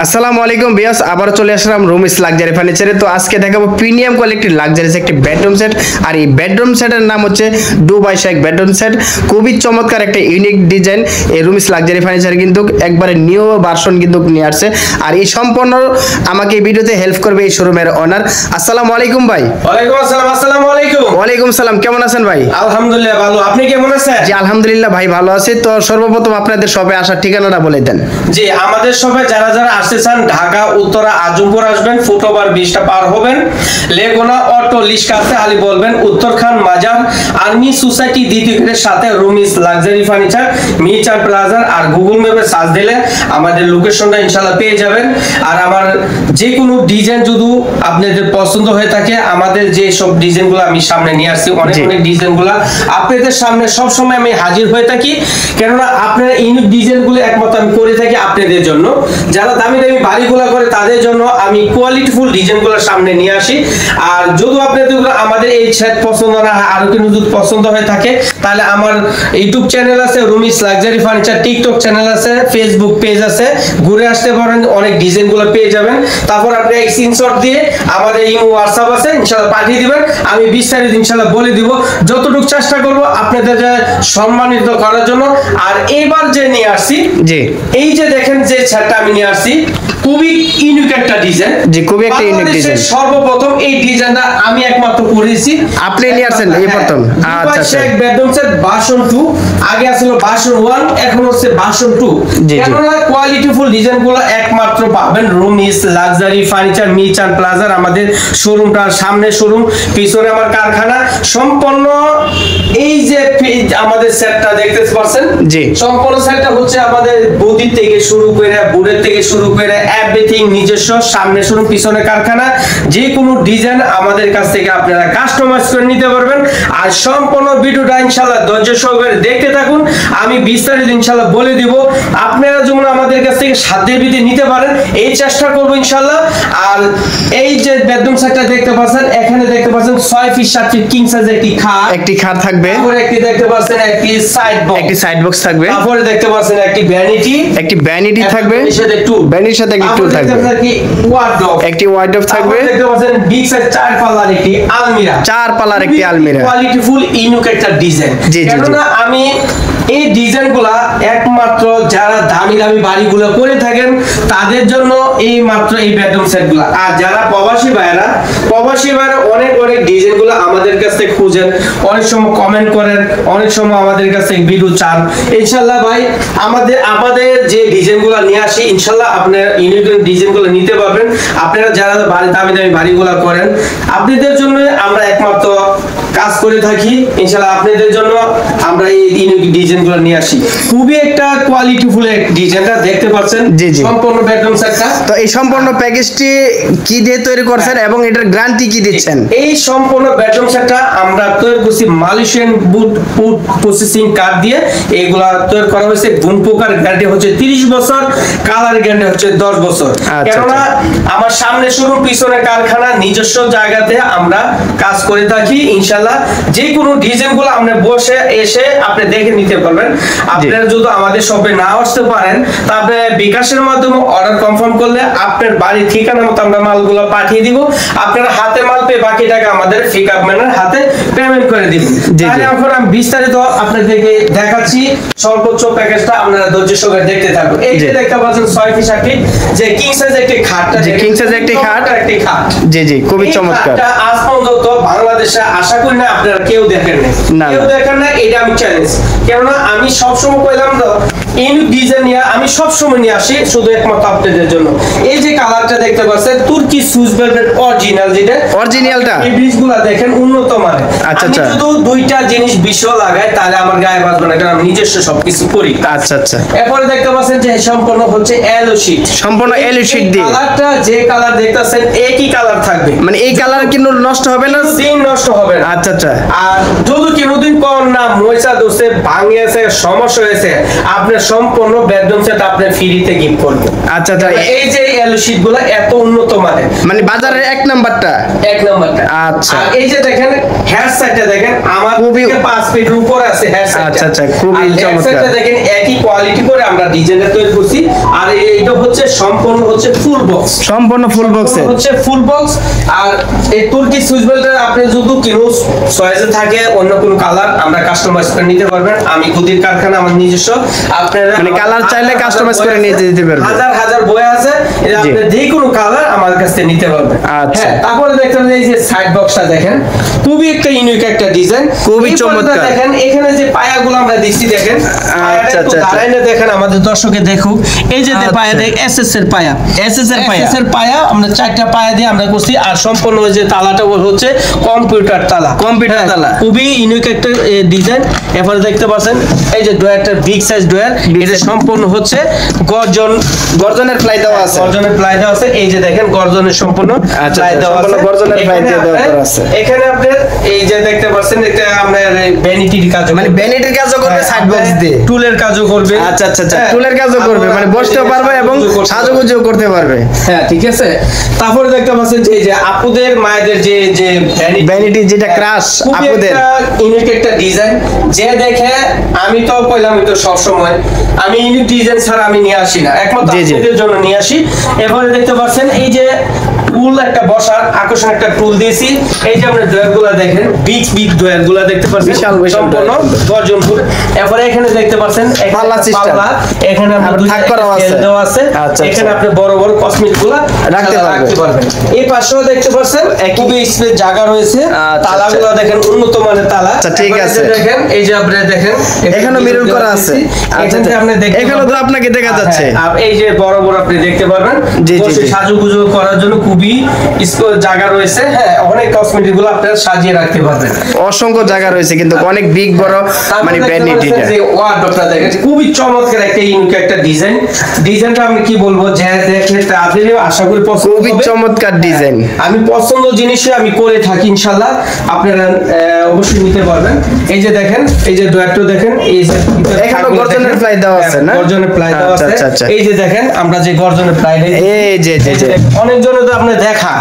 আসসালামু আলাইকুম ভিউয়ার্স, আবার চলে আসলাম রুমিস লাক্সারি ফার্নিচারে। তো আজকে দেখাবো প্রিমিয়াম কোয়ালিটির লাক্সারিস একটি বেডরুম সেট। আর এই বেডরুম সেটের নাম হচ্ছে 2x1 বেডরুম সেট। খুবই চমৎকার একটা ইউনিক ডিজাইন। এই রুমিস লাক্সারি ফার্নিচার কিন্তু একবারে নিউ ভার্সন কিন্তু নিয়ে আসছে। আর এই সম্পূর্ণ আমাকে এই ভিডিওতে হেল্প করবে এই শোরুমের ওনার। আসসালামু আলাইকুম ভাই। ওয়ালাইকুম আসসালাম। আসসালামু আলাইকুম। ওয়ালাইকুম সালাম, কেমন আছেন ভাই? আলহামদুলিল্লাহ ভালো, আপনি কেমন আছেন? জি আলহামদুলিল্লাহ ভাই ভালো আছি। তো সর্বপ্রথম আপনাদের শপে আসার ঠিকানাটা বলে দেন। জি, আমাদের শপে যারা যারা আসতে চান ঢাকা উত্তরা আজমপুর আসবেন, ফুটওভার 20টা পার হবেন, লেগুনা অটো লিস্কা আছে আলী বলবেন, উত্তরখান মাজার আর্মি সোসাইটি দ্বিতীয় গেটের সাথে রুমিস লাক্সারি ফার্নিচার মিরচান প্লাজা। আর গুগল ম্যাপে সার্চ দিলে আমাদের লোকেশনটা ইনশাআল্লাহ পেয়ে যাবেন। আর আমার যে কোনো ডিজাইন যদি আপনাদের পছন্দ হয়ে থাকে, আমাদের যে সব ডিজাইনগুলো আমি সামনে নিয়ে আসছি, অনেক অনেক ডিজাইনগুলো আপনাদের সামনে সব সময় আমি হাজির হয়ে থাকি, কেননা আপনারা ইউনিক ডিজাইনগুলো একমাত্র আমি করে থাকি আপনাদের জন্য। যারা দামি দামি বাড়িগুলো করে তাদের জন্য আমি কোয়ালিটিফুল ডিজাইনগুলো সামনে নিয়ে আসি। আর যদি আপনাদের আমাদের এই সেট পছন্দ না হয়, আরো কিছু যদি পছন্দ হয়ে থাকে, তাহলে আমার ইউটিউব চ্যানেল আছে রুমিস লাক্সারি ফার্নিচার, টিকটক চ্যানেল আছে, ফেসবুক পেজ আছে, ঘুরে আসতে পারেন, অনেক ডিজাইনগুলো পেয়ে যাবেন। তারপর আপনি এক স্ক্রিনশট দিয়ে আমাদের ইমো হোয়াটসঅ্যাপ আছে ইনশাআল্লাহ পাঠিয়ে দিবেন, আমি বিস্তারিত ইনশাআল্লাহ বলে দিব, যতটুকু চেষ্টা করব আপনাদের সম্মানিত করার জন্য। আর এবার যে নিয়ে আসছি, জি এই যে দেখেন যে সেটটা আমি নিয়ে আসছি, খুবই ইউনিক একটা ডিজাইন। জি খুবই একটা ইউনিক ডিজাইন। সর্বপ্রথম এই ডিজাইনটা আমি একমাত্র করেছি, আপনি নিয়ে আসেন এই প্রথম। আচ্ছা আচ্ছা, এক বেডরুম সেট ভার্সন 2, আগে ছিল ভার্সন 1, এখন হচ্ছে ভার্সন 2। কেননা কোয়ালিটিফুল ডিজাইনগুলো একমাত্র পাবেন রুমিস লাক্সারি ফার্নিচার মিরচান প্লাজার। আমাদের শোরুমটার সামনে শোরুম, পিছনে আমার কারখানা। সম্পূর্ণ এই যে আমাদের সেটটা দেখতে পাচ্ছেন, জি সম্পূর্ণ সেটটা হচ্ছে আমাদের বডি থেকে শুরু করে বোর্ডের থেকে শুরু করে এভরিথিং নিজস্ব, সামনে শোরুম পিছনে কারখানা। যে কোনো ডিজাইন আমাদের কাছ থেকে আপনারা কাস্টমাইজ করে নিতে পারবেন। আর সম্পূর্ণ ভিডিওটা ইনশাআল্লাহ ধৈর্য সহকারে দেখতে থাকুন, আমি বিস্তারিত ইনশাআল্লাহ বলে দিব। আপনারা যেমন আমাদের কাছ থেকে সাধ্যের ভিতরে নিতে পারেন এই চেষ্টা করব ইনশাআল্লাহ। আর এই যে বেডরুম সেটটা দেখতে পাচ্ছেন, এখানে দেখতে পাচ্ছেন 6 ফিট 7 ফিট কিং সাইজ একটি খাট থাকবে। তারপরে একটি দেখতে পাচ্ছেন একটি সাইড বক্স থাকবে। তারপরে দেখতে পাচ্ছেন একটি ভ্যানিটি থাকবে, সাথে টুল, ভ্যানিটির সাথে একটি টুল থাকবে, একটি ওয়ার্ডরোব থাকবে। দেখতে পাচ্ছেন বিগ সাইজ 4 পাল্লার একটি আলমিরা। কোয়ালিটিফুল ইউনিক একটা ডিজাইন। কেননা আমি এই ডিজাইনগুলা একমাত্র যারা দামি দামি বাড়িগুলো করে থাকেন তাদের জন্য এই মাত্র এই বেডরুম সেটগুলো। আর যারা প্রবাসী ভাইরা অনেক অনেক ডিজাইনগুলো আমাদের কাছ থেকে খুঁজেন, অনেক সময় কমেন্ট করেন, অনেক সময় আমাদের কাছ থেকে ভিডিও চান। ইনশাআল্লাহ ভাই আমাদের যে ডিজাইনগুলো নিয়ে আসি, ইনশাআল্লাহ আপনারা ইউনিক ডিজাইনগুলো নিতে পারবেন। আপনারা যারা দামি দামি বাড়িগুলো করেন, আপনাদের জন্য আমরা একমাত্র কাজ করে থাকি। ইনশাআল্লাহ আপনাদের জন্য আমরা এই ইউনিক ডিজাইনগুলো নিয়ে আসি। খুবই একটা কোয়ালিটিফুল ডিজাইনটা দেখতে পাচ্ছেন, সম্পূর্ণ বেডরুম সেটটা। তো এই সম্পূর্ণ প্যাকেজটি কি দিয়ে তৈরি করছেন এবং এটার গ্যারান্টি কি দিচ্ছেন? এই সম্পূর্ণ বেডরুম সেটটা আমরা তৈরি করছি মালয়েশিয়ান ফুড প্রসেসিং কাঠ দিয়ে। এগুলা তৈরি করা হয়েছে। গুণ পোকার গ্যারান্টি হচ্ছে 30 বছর, কালার গ্যারান্টি হচ্ছে 10 বছর। কেননা আমার সামনে শুরু পিছনে কারখানা, নিজস্ব জায়গাতে আমরা কাজ করে থাকি। ইনশাআল্লাহ যে কোনো ডিজাইনগুলো আপনি বসে এসে আপনি দেখে নিতে পারবেন। আপনারা যদি আমাদের শপে না আসতে পারেন, তাহলে বিকাশের মাধ্যমে অর্ডার কনফার্ম করলে আপনার বাড়ির ঠিকানা মতো আমরা মালগুলো পাঠিয়ে দিব। আপনারা হাতে মাল পেয়ে বাকি টাকা আমাদের পিকআপ ম্যানের হাতে পেমেন্ট করে দিবেন। তাহলে এখন আমি বিস্তারিত আপনাদেরকে দেখাচ্ছি সর্বোচ্চ প্যাকেজটা, আপনারা ধৈর্য সহকারে দেখতে থাকুন। এই যে দেখতে পাচ্ছেন 6 ফিট 7 ফিট যে কিং সাইজ একটি খাটটা, কিং সাইজ একটি খাট। জি খুবই চমৎকার। আজ পর্যন্ত বাংলাদেশে আশা করি না আপনারা কেউ দেখেন না, এটা আমি চ্যালেঞ্জ। কেননা আমি সবসময় কইলাম তো ইউনিক ডিজাইন নিয়ে আমি সবসময় নিয়ে আসি শুধু একমাত্র আপনাদের জন্য। এই যে কালারটা দেখতে পাচ্ছেন তুর্কি সুইস ভেলভেট অরিজিনাল, যেটা অরিজিনালটা এই ব্রিজগুলো দেখেন উন্নত মানের। আচ্ছা আচ্ছা, শুধু দুইটা জিনিস বিষয় লাগাই তাহলে আমার গায়ে বাজবে না, কারণ আমি নিজস্ব সবকিছু করি। আচ্ছা আচ্ছা, এরপরে দেখতে পাচ্ছেন যে সম্পূর্ণ হচ্ছে এলো শীট, সম্পূর্ণ এলো শীট দিয়ে কালারটা যে কালার দেখতেছেন একই কালার থাকবে, মানে এই কালার কিন্তু নষ্ট হবে না, দিন নষ্ট হবে না। আচ্ছা আচ্ছা, আর যদি কোনোদিন কোন না ময়সা দোষে ভাঙিয়েছে সমস্যা হয়েছে, আপনার সম্পূর্ণ বেডরুম সেট আপনি ফ্রিতে গিফট করব। আচ্ছা আচ্ছা, এই যে এলো শীট গুলো এত উন্নত মানের, মানে বাজারের এক নাম্বারটা। আচ্ছা, আর এই যে দেখেন হেয়ার সাইডটা দেখেন আমার খুবই 5 ফিট উপরে আছে হেয়ার সাইডটা। আচ্ছা আচ্ছা, খুবই চমৎকার। দেখেন একই কোয়ালিটি করে আমরা ডিজাইনটা তৈরি করছি। আর এইটা হচ্ছে সম্পূর্ণ হচ্ছে ফুল বক্স, সম্পূর্ণ ফুল বক্সে হচ্ছে ফুল বক্স। আর এই তুর্কি সুইচ বেল্টটা আপনি যদি কিনো চয়েসে থাকে অন্য কোন কালার আমরা কাস্টমাইজ করে নিতে পারবেন। আমি খুদির কারখানা আমার নিজস্ব, আপনারা মানে কালার চাইলে কাস্টমাইজ করে নিয়ে যেতে পারবেন। হাজার হাজার বই আছে, আপনি যে কোনো কালার আমার কাছ থেকে নিতে পারবেন। আচ্ছা, তারপরে দেখেন এই যে সাইড বক্সটা দেখেন খুবই একটা ইউনিক একটা ডিজাইন, খুবই চমৎকার। দেখেন এখানে যে পায়াগুলো আমরা দিচ্ছি দেখেন, আচ্ছা আচ্ছা, দাঁড়াইলে দেখেন আমাদের দর্শকে দেখুক এই যে পায়া দেখ এসএস এর পায়া, এসএস এর পায়া আমরা 4টা পায়া দিয়ে আমরা করছি। আর সম্পূর্ণ ওই যে তালাটা হচ্ছে কম্পিউটার তালা, কম্পিউটার তালা, খুবই ইউনিক একটা ডিজাইন। এরপরে দেখতে পাচ্ছেন এই যে ডয়ারটা বিগ সাইজ ডয়ার, এটা সম্পূর্ণ হচ্ছে গর্জনের প্লাই দেওয়া আছে, গর্জনের প্লাই দেওয়া আছে। এই যে দেখেন গর্জনের সম্পূর্ণ প্লাই দেওয়া আছে, গর্জনের প্লাই দেওয়া আছে। এখানে আপনি এই যে দেখতে পাচ্ছেন এটা আপনার ভ্যানিটির কাজ, মানে ভ্যানিটির কাজও করবে, সাইড বক্স দিয়ে টুলের কাজও করবে। আচ্ছা আচ্ছা আচ্ছা, টুলের কাজও করবে, মানে বসতেও পারবে এবং সাজুগুজু করতে পারবে। হ্যাঁ ঠিক আছে। তারপরে দেখতে পাচ্ছেন যে এই যে আপুদের মায়েদের যে যে ভ্যানিটি যেটা ক্রাশ আপুদের, ইউনিক একটা ডিজাইন যে দেখে আমি তো কইলাম তো সব সময় আমি ইউনিক ডিজাইন ছাড়া আমি নিয়ে আসি না, একমাত্র আপনাদের জন্য নিয়ে আসি। এবারে দেখতে পাচ্ছেন এই যে টুল একটা বসার আকর্ষণ একটা টুল দিয়েছি। এই যে আপনার ডয়ারগুলো দেখেন বিগ বিগ ডয়ারগুলো দেখতে পাচ্ছেন, বিশাল সম্পূর্ণ গর্জন ফুল। এরপরে এখানে দেখতে পাচ্ছেন পাল্লা সিস্টেম, এখানে আপনার থাক করা আছে, দেওয়া আছে। এখানে আপনি বড় বড় কসমেটিকগুলো রাখতে পারবেন। এই পাশেও দেখতে পাচ্ছেন খুবই স্পেস জায়গা রয়েছে, তালাগুলো দেখেন উন্নত মানের তালা। আচ্ছা ঠিক আছে, দেখেন এই যে আপনি দেখেন এখানে মিরর করা আছে, এখানে আপনি দেখেন, এখানে তো আপনাকে দেখা যাচ্ছে। আর এই যে বড় বড় আপনি দেখতে পারবেন, জি জি জি, সাজুগুজু করার জন্য খুবই জায়গা রয়েছে। হ্যাঁ, অনেক কসমেটিক গুলো আপনারা সাজিয়ে রাখতে পারবেন, অসংখ্য জায়গা রয়েছে কিন্তু অনেক বিগ বড়, মানে ভ্যানিটিটা যে ওয়ার্ডরোবটা দেখেন খুবই চমৎকার একটা ইউনিক একটা ডিজাইন। ডিজাইনটা আমি কি বলবো, যে দেখে তাদেরও আশা করি পছন্দ হবে, খুবই চমৎকার ডিজাইন। আমি পছন্দ জিনিসই আমি করে থাকি ইনশাআল্লাহ, আপনারা অবশ্যই নিতে পারবেন। এই যে দেখেন এই যে ডয়ারটা দেখেন, এই যে এখানে গর্জনের প্লাই দেওয়া আছে না, গর্জনের প্লাই দেওয়া আছে। এই যে দেখেন আমরা যে গর্জনের প্লাই দেই, এই যে অনেক জনের তো আপনি দেখা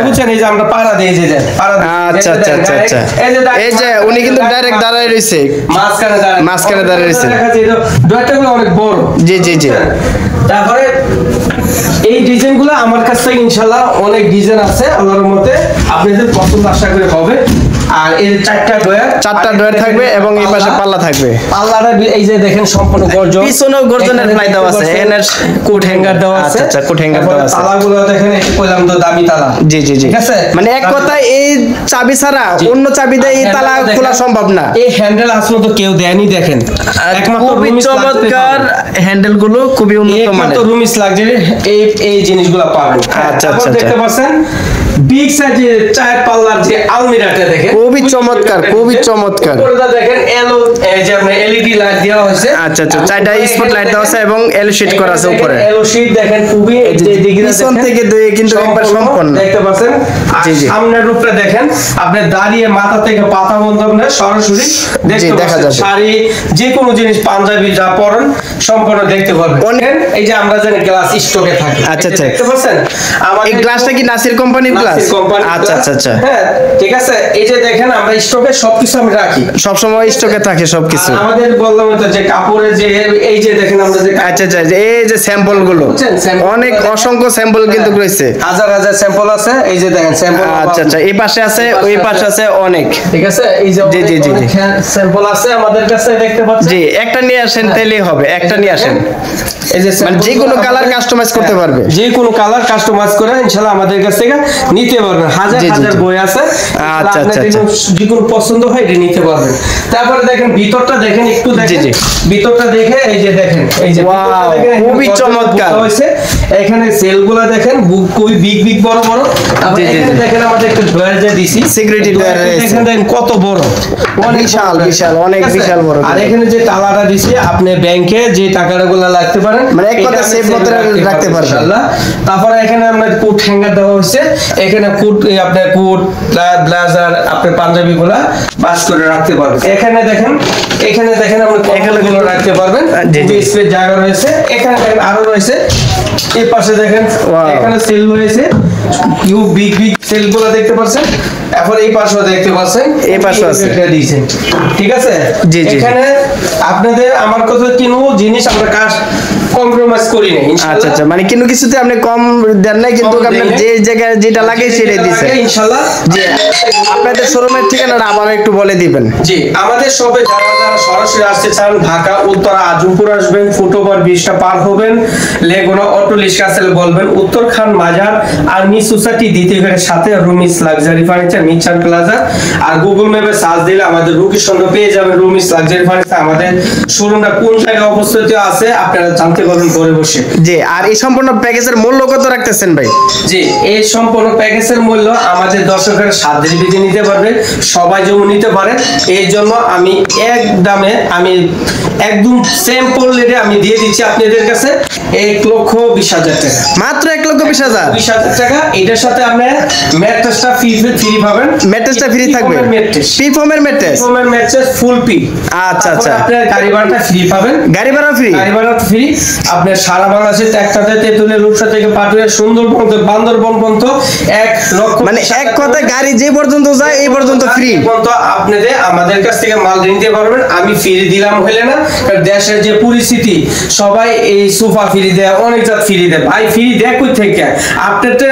বুঝছেন, এই যে আমরা পাড়া দেই, যে পাড়া। আচ্ছা আচ্ছা আচ্ছা আচ্ছা, এই যে উনি কিন্তু ডাইরেক্ট দাঁড়ায় রইছে, মাঝখানে দাঁড়ায় রইছে, ডয়ারটাগুলো অনেক বড়। জি জি জি। তারপরে এই ডিজাইনগুলো আমার কাছ থেকে ইনশাআল্লাহ অনেক ডিজাইন আছে, আল্লাহর রহমতে আপনাদের পছন্দ আশা করে হবে। আর এই 4টা ডয়ার থাকবে এবং এই পাশে পাল্লা থাকবে। পাল্লাটা এই যে দেখেন সম্পূর্ণ গর্জন, পিছনেও গর্জনের প্লাই দেওয়া আছে, এখানে কোট হ্যাঙ্গার দেওয়া আছে। আচ্ছা আচ্ছা, কোট হ্যাঙ্গার দেওয়া আছে। তালাগুলো দেখেন এই কইলাম তো দামি তালা। জি জি জি, ঠিক আছে। মানে এক কথায় এই চাবি ছাড়া অন্য চাবি দিয়ে এই তালা খোলা সম্ভব না। এই হ্যান্ডেল আসলে তো কেউ দেয়নি, দেখেন একমাত্র খুবই চমৎকার হ্যান্ডেল গুলো, খুবই উন্নত মানের, একমাত্র রুমিস লাক্সারি এই জিনিসগুলো পাবেন। আচ্ছা আচ্ছা, দেখতে পাচ্ছেন বিগ সাইজের 4 পাল্লার যে আলমিরাটা দেখেন খুবই চমৎকার, খুবই চমৎকার। উপরটা দেখেন এই যে আপনি এলইডি লাইট দেওয়া হয়েছে। আচ্ছা আচ্ছা, 4টা স্পট লাইট দেওয়া আছে এবং এল শীট করা আছে উপরে। এল শীট দেখেন খুবই এই যে দিকে পিছন থেকে দুই কিন্তু একবার সম্পূর্ণ দেখতে পাচ্ছেন। জি জি, সামনের রূপটা দেখেন, আপনি দাঁড়িয়ে মাথা থেকে পাতা বন্ধ না সরাসরি দেখতে দেখা যাচ্ছে। শাড়ি যে কোনো জিনিস পাঞ্জাবি যা পরেন সম্পূর্ণ দেখতে পারবেন। এই যে আমরা জানি গ্লাস স্টকে থাকে। আচ্ছা আচ্ছা, দেখতে পাচ্ছেন এই গ্লাসটা কি নাসির কোম্পানির গ্লাস? আচ্ছা আচ্ছা আচ্ছা, হ্যাঁ ঠিক আছে। এই যে দেখেন আমরা স্টকে সবকিছু আমি রাখি, সব সময় স্টকে থাকে সবকিছু। আমাদের বললাম তো যে কাপড়ের যে এই যে দেখেন আমরা যে আচ্ছা আচ্ছা, এই যে স্যাম্পল গুলো অনেক অসংখ্য স্যাম্পল কিন্তু রয়েছে, হাজার হাজার স্যাম্পল আছে। এই যে দেখেন স্যাম্পল। আচ্ছা আচ্ছা, এই পাশে আছে ওই পাশে আছে অনেক, ঠিক আছে। এই যে জি জি জি স্যাম্পল আছে আমাদের কাছে, দেখতে পাচ্ছেন। জি, একটা নিয়ে আসেন তাইলেই হবে, একটা নিয়ে আসেন। এই যে মানে যে কোনো কালার কাস্টমাইজ করতে পারবে, যে কোনো কালার কাস্টমাইজ করে ইনশাআল্লাহ আমাদের কাছ থেকে নিতে পারবেন। হাজার হাজার বই আছে, আচ্ছা আচ্ছা, যে কোনো পছন্দ হয় এটা নিতে পারবেন। তারপরে দেখেন ভিতরটা দেখেন, একটু দেখেন ভিতরটা দেখে এই যে দেখেন এই যে খুবই চমৎকার হয়েছে। এখানে সেলগুলো দেখেন খুবই বিগ বড় বড়। তারপর এখানে দেখেন আমাদের একটা ডয়ার যে দিছি, সিকিউরিটি ডয়ার দেখেন কত বড়, অনেক বিশাল, অনেক বিশাল বড়। আর এখানে যে তালাটা দিছি, আপনি ব্যাংকে যে টাকাগুলো লাগতে পারেন মানে এক কথা সেফ মতো রাখতে পারবেন ইনশাআল্লাহ। তারপরে এখানে আমরা কোট হ্যাঙ্গার দেওয়া হয়েছে, এখানে কোট আপনার কোট ব্লেজার আপনার পাঞ্জাবিগুলো বাস করে রাখতে পারবেন। এখানে দেখেন আপনি কম্বলগুলো রাখতে পারবেন, স্পেস জায়গা রয়েছে। এখানে দেখেন আরো রয়েছে, এই পাশে দেখেন এখানে সেল রয়েছে, বিগ সেলগুলো দেখতে পাচ্ছেন। এখন এই পাশেও দেখতে পাচ্ছেন, এই পাশে আছে, ঠিক আছে। এখানে আপনাদের আমার কথা কিনো জিনিস আমরা কাজ কম্প্রোমাইজ করি না ইনশাআল্লাহ। আচ্ছা, মানে কিন্তু কিছুতে আপনি কম দেন না, কিন্তু আপনি যে জায়গায় যেটা লাগে সেটাই দিবেন ইনশাআল্লাহ। জি, আপনাদের শোরুমের ঠিকানাটা আবার একটু বলে দিবেন। জি, আমাদের শপে যারা সরাসরি আসতে চান, ঢাকা উত্তরা আজমপুর আসবেন, ফুটওভার ব্রিজটা পার হবেন, লেগুনা অটো রিক্সা আসলে বলবেন উত্তরখান মাজার আর্মি সোসাইটি দ্বিতীয় গেটের সাথে রুমিস লাক্সারি ফার্নিচার মিরচান প্লাজা। আর গুগল ম্যাপে সার্চ দিলে আমাদের লোকেশন পেয়ে যাবেন রুমিস লাক্সারি ফার্নিচার। আমাদের শোরুমটা কোন জায়গায় অবস্থিত আছে আপনারা জানতে পারবেন ঘরে বসে। জি, আর এই সম্পূর্ণ প্যাকেজের মূল্য কত রাখতেছেন ভাই? জি, এই সম্পূর্ণ প্যাকেজের মূল্য আমাদের দর্শকের সাধ্যের ভিতরে নিতে পারবে, সবাই যেমন নিতে পারে। এই জন্য আমি এক দামে একদম সিম্পল রেটে আমি দিয়ে দিচ্ছি আপনাদের কাছে 1,20,000 টাকা, মাত্র 1,20,000 টাকা। এটার সাথে আপনি ম্যাট্রেসটা ফ্রি পাবেন। ম্যাট্রেসটা ফ্রি থাকবে, পিফোমের ম্যাট্রেস ফুল পি। আচ্ছা, আপনি গাড়ি ভাড়াটা ফ্রি পাবেন, গাড়ি ভাড়া ফ্রি। আপনি সারা বাংলাদেশে একটাতে তেতুলিয়া রূপসা থেকে পাটুরিয়া সুন্দরবন বান্দরবন পর্যন্ত 1 লক্ষ, মানে এক কথায় গাড়ি যে পর্যন্ত যায় এই পর্যন্ত ফ্রি। আপনাদের আমাদের কাছ থেকে মাল নিতে পারবেন। আমি ফ্রি দিলাম হইলে না, কারণ দেশের যে পরিস্থিতি, সবাই এই সোফা ফ্রি দেয়, অনেক জাত ফ্রি দেয়। ভাই ফ্রি দেয় কই থেকে?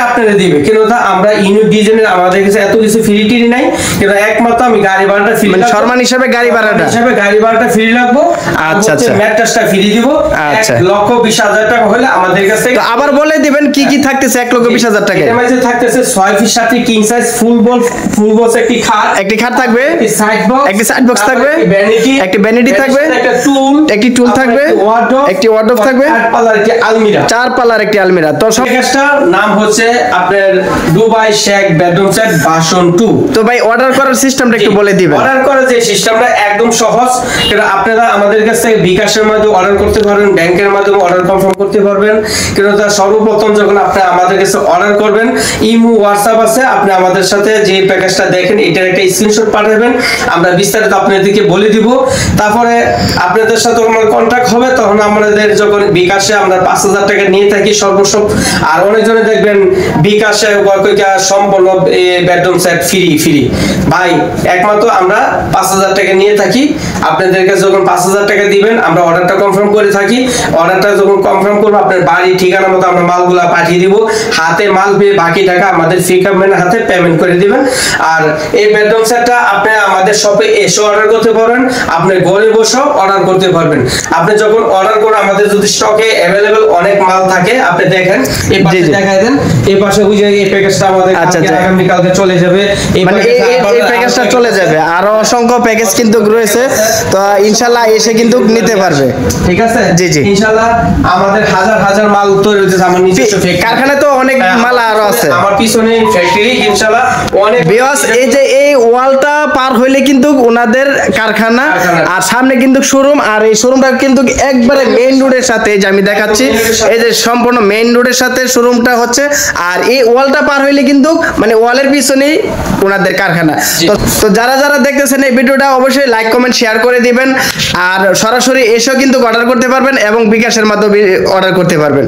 আপনারা দিবে কেন? আমরা ইউনিক ডিজাইনের আমাদের কাছে এত কিছু ফ্রি টিরি নাই, কিন্তু একমাত্র আমি গাড়ি ভাড়াটা ফ্রি, মানে সম্মান হিসাবে গাড়ি ভাড়াটা ফ্রি রাখবো। আচ্ছা, ম্যাট্রেসটা ফ্রি দিব। 1,20,000 টাকা হলে আমাদের কাছে। আবার বলে দিবেন কি কি থাকতেছে 1,20,000 টাকা? এর মধ্যে থাকতেছে 6 feet 7 king size full box একটি খাট থাকবে, একটি সাইড বক্স থাকবে, একটি ভ্যানিটি থাকবে, একটি টুল থাকবে, একটি ওয়ার্ডরোব থাকবে, 4 পাল্লার একটি আলমিরা। তো সব নাম হচ্ছে আপনার Dubai Sheikh bedroom set version 2। তো ভাই অর্ডার করার সিস্টেমটা একটু বলে দিবেন। অর্ডার করার যে সিস্টেমটা একদম সহজ। আপনারা আমাদের কাছ থেকে বিকাশের মাধ্যমে অর্ডার করতে পারবেন, ব্যাংকের মাধ্যমে অর্ডার কনফার্ম করতে পারবেন। কিন্তু তার সর্বপ্রথম যখন আপনি আমাদের কাছে অর্ডার করবেন, ইমো হোয়াটসঅ্যাপ আছে, আপনি আমাদের সাথে যে প্যাকেজটা দেখেন এটার একটা স্ক্রিনশট পাঠাবেন, আমরা বিস্তারিত আপনাদেরকে বলে দিব। তারপরে আপনাদের সাথে আমার কন্ট্যাক্ট হবে, তখন আমাদের যখন বিকাশে আমরা 5,000 টাকা নিয়ে থাকি সর্বস্ব। আর অনেকজনে দেখবেন বিকাশে সম্পূর্ণ বেডরুম সেট ফ্রি। ভাই একমাত্র আমরা 5,000 টাকা নিয়ে থাকি। আপনাদেরকে যখন 5,000 টাকা দিবেন, আমরা অর্ডারটা কনফার্ম করে থাকি। অর্ডারটা যখন কনফার্ম করবো, আপনার বাড়ি ঠিকানা মতো আমরা মালগুলা পাঠিয়ে দিব। হাতে মাল পেয়ে বাকি টাকা আমাদের ফিকারম্যানের হাতে পেমেন্ট করে দিবেন। আর এই বেডরুম সেটটা আপনি আমাদের শপে এসে অর্ডার করতে পারবেন, আপনি ঘরে বসেও অর্ডার করতে পারবেন। আপনি যখন অর্ডার করেন, আমাদের যদি স্টকে অ্যাভেলেবল অনেক মাল থাকে, আপনি দেখেন এই পাশে দেখায় দেন, এই পাশে ওই যে এই প্যাকেজটা আমাদের আগামী কালকে চলে যাবে। এই প্যাকেজটা চলে যাবে, আরো অসংখ্য প্যাকেজ কিন্তু রয়েছে, তো ইনশাআল্লাহ এসে কিন্তু নিতে পারবে। ঠিক আছে, জি ইনশাআল্লাহ। আমাদের হাজার মাল তৈরি হচ্ছে, আমার নিজস্ব কারখানায় তো অনেক মাল আরো আছে, আমার পিছনে ফ্যাক্টরি ইনশাআল্লাহ অনেক। বিকজ এই যে এই ওয়ালটা পার হইলে কিন্তু ওনাদের কারখানা, আর সামনে কিন্তু শোরুম। আর এই শোরুমটা কিন্তু একবারে মেইন রোডের সাথে, যে আমি দেখাচ্ছি এই যে সম্পূর্ণ মেইন রোডের সাথে শোরুমটা হচ্ছে। আর এই ওয়ালটা পার হইলে কিন্তু মানে ওয়ালের পিছনেই ওনাদের কারখানা। তো যারা দেখতেছেন এই ভিডিওটা অবশ্যই লাইক কমেন্ট শেয়ার করে দিবেন। আর সরাসরি এসেও কিন্তু অর্ডার করতে পারবেন এবং বিকাশের মাধ্যমে অর্ডার করতে পারবেন।